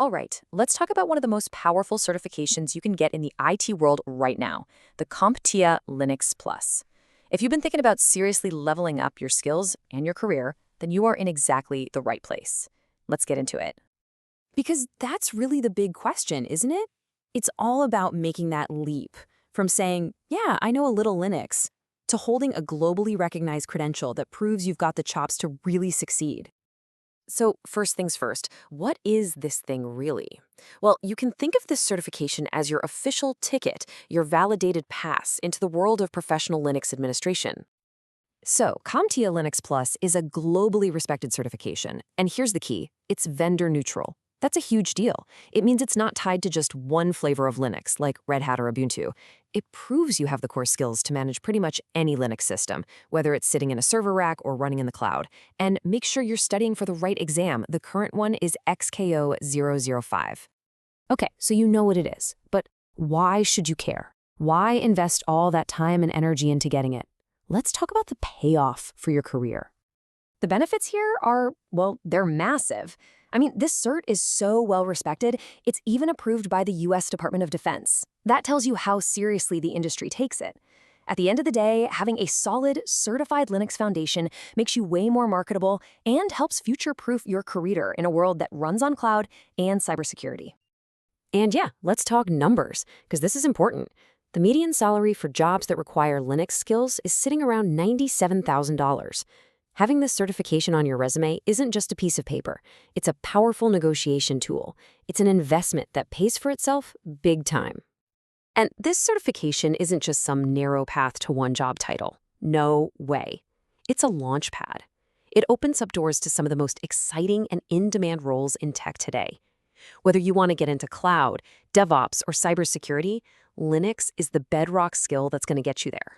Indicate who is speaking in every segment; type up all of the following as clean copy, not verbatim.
Speaker 1: All right, let's talk about one of the most powerful certifications you can get in the IT world right now, the CompTIA Linux Plus. If you've been thinking about seriously leveling up your skills and your career, then you are in exactly the right place. Let's get into it.
Speaker 2: Because that's really the big question, isn't it? It's all about making that leap from saying, yeah, I know a little Linux, to holding a globally recognized credential that proves you've got the chops to really succeed.
Speaker 1: So, first things first, what is this thing really? Well, you can think of this certification as your official ticket, your validated pass into the world of professional Linux administration. So, CompTIA Linux Plus is a globally respected certification, and here's the key, it's vendor neutral. That's a huge deal. It means it's not tied to just one flavor of Linux, like Red Hat or Ubuntu. It proves you have the core skills to manage pretty much any Linux system, whether it's sitting in a server rack or running in the cloud. And make sure you're studying for the right exam. The current one is XKO 005. Okay, so you know what it is, but why should you care? Why invest all that time and energy into getting it? Let's talk about the payoff for your career. The benefits here are, well, they're massive. I mean, this cert is so well respected, it's even approved by the US Department of Defense. That tells you how seriously the industry takes it. At the end of the day, having a solid, certified Linux foundation makes you way more marketable and helps future-proof your career in a world that runs on cloud and cybersecurity. And yeah, let's talk numbers, because this is important. The median salary for jobs that require Linux skills is sitting around $97,000. Having this certification on your resume isn't just a piece of paper. It's a powerful negotiation tool. It's an investment that pays for itself big time. And this certification isn't just some narrow path to one job title. No way. It's a launch pad. It opens up doors to some of the most exciting and in-demand roles in tech today. Whether you want to get into cloud, DevOps, or cybersecurity, Linux is the bedrock skill that's going to get you there.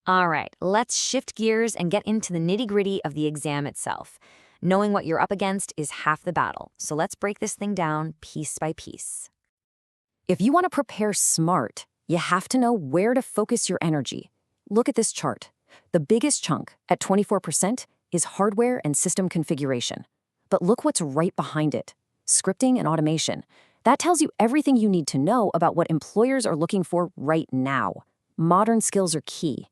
Speaker 3: All right, let's shift gears and get into the nitty-gritty of the exam itself. Knowing what you're up against is half the battle, so let's break this thing down piece by piece.
Speaker 1: If you want to prepare smart, you have to know where to focus your energy. Look at this chart. The biggest chunk, at 24%, is hardware and system configuration. But look what's right behind it, scripting and automation. That tells you everything you need to know about what employers are looking for right now. Modern skills are key.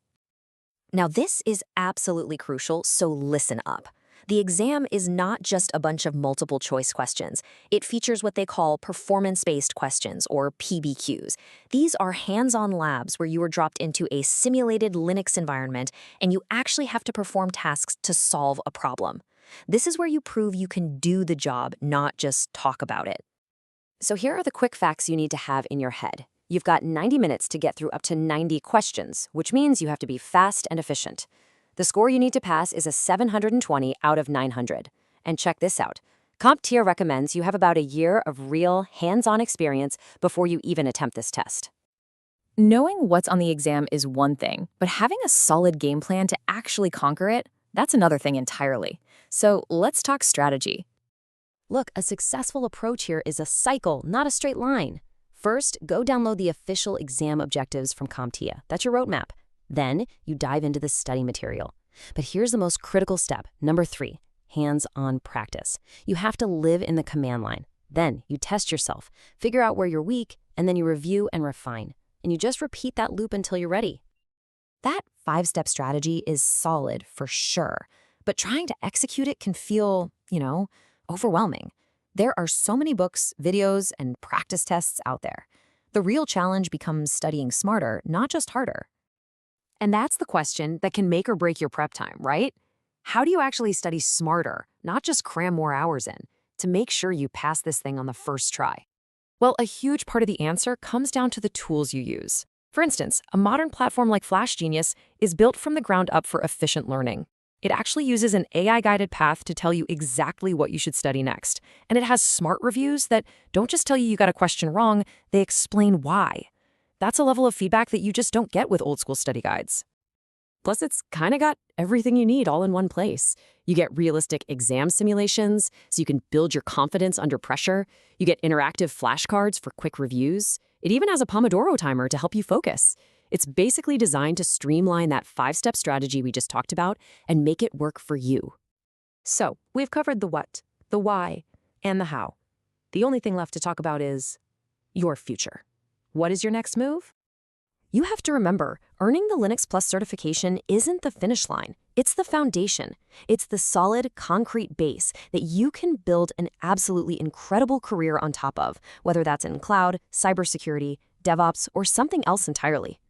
Speaker 3: Now, this is absolutely crucial, so listen up. The exam is not just a bunch of multiple choice questions. It features what they call performance-based questions, or PBQs. These are hands-on labs where you are dropped into a simulated Linux environment and you actually have to perform tasks to solve a problem. This is where you prove you can do the job, not just talk about it. So here are the quick facts you need to have in your head. You've got 90 minutes to get through up to 90 questions, which means you have to be fast and efficient. The score you need to pass is a 720 out of 900. And check this out. CompTIA recommends you have about a year of real, hands-on experience before you even attempt this test. Knowing what's on the exam is one thing, but having a solid game plan to actually conquer it, that's another thing entirely. So let's talk strategy. Look, a successful approach here is a cycle, not a straight line. First, go download the official exam objectives from CompTIA. That's your roadmap. Then, you dive into the study material. But here's the most critical step, number 3, hands-on practice. You have to live in the command line. Then, you test yourself, figure out where you're weak, and then you review and refine. And you just repeat that loop until you're ready. That 5-step strategy is solid for sure, but trying to execute it can feel, overwhelming. There are so many books, videos, and practice tests out there. The real challenge becomes studying smarter, not just harder. And that's the question that can make or break your prep time, right? How do you actually study smarter, not just cram more hours in, to make sure you pass this thing on the first try? Well, a huge part of the answer comes down to the tools you use. For instance, a modern platform like FlashGenius is built from the ground up for efficient learning. It actually uses an AI-guided path to tell you exactly what you should study next. And it has smart reviews that don't just tell you got a question wrong, they explain why. That's a level of feedback that you just don't get with old-school study guides. Plus, it's kind of got everything you need all in one place. You get realistic exam simulations, so you can build your confidence under pressure. You get interactive flashcards for quick reviews. It even has a Pomodoro timer to help you focus. It's basically designed to streamline that 5-step strategy we just talked about and make it work for you. So, we've covered the what, the why, and the how.
Speaker 2: The only thing left to talk about is your future. What is your next move? You have to remember, earning the Linux Plus certification isn't the finish line. It's the foundation. It's the solid, concrete base that you can build an absolutely incredible career on top of, whether that's in cloud, cybersecurity, DevOps, or something else entirely.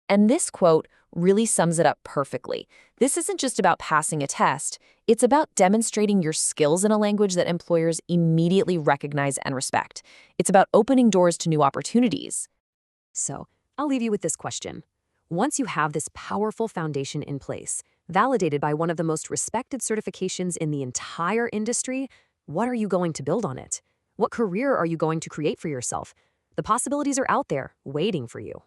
Speaker 1: And this quote really sums it up perfectly. This isn't just about passing a test. It's about demonstrating your skills in a language that employers immediately recognize and respect. It's about opening doors to new opportunities.
Speaker 2: So, I'll leave you with this question. Once you have this powerful foundation in place, validated by one of the most respected certifications in the entire industry, what are you going to build on it? What career are you going to create for yourself? The possibilities are out there, waiting for you.